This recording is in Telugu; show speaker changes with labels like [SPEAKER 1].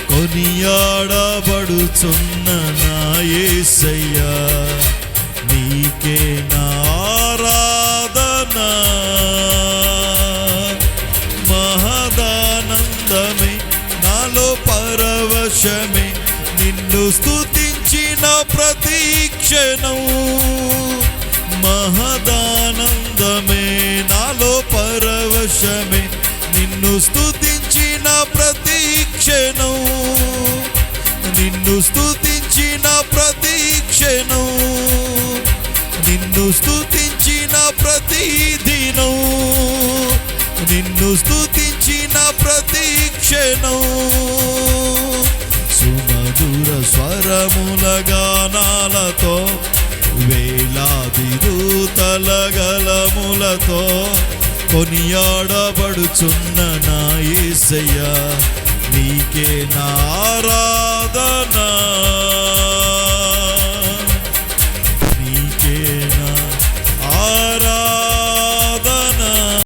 [SPEAKER 1] కొనియాడబడుచున్న నా యేసయ్యా, నీకే నా ఆరాధన. మహదానందమే నాలో పరవశమే, నిన్ను స్తుతించిన ప్రతీక్షణం. మహదానందమే నాలో పరవశమే, నిన్ను స్తుతించిన ప్రతీక్షణం. నిన్ను స్తుతించిన ప్రతీక్షణం, నిన్ను స్తుతించిన ప్రతిదినం, నిన్ను స్తుతించిన ప్రతీక్షణం. సుమధుర స్వరముల గానాలతో, వేలాది దూతల గళములతో కొనియాడబడుచున్న నా యేసయ్యా, నీకే నా ఆరాధన.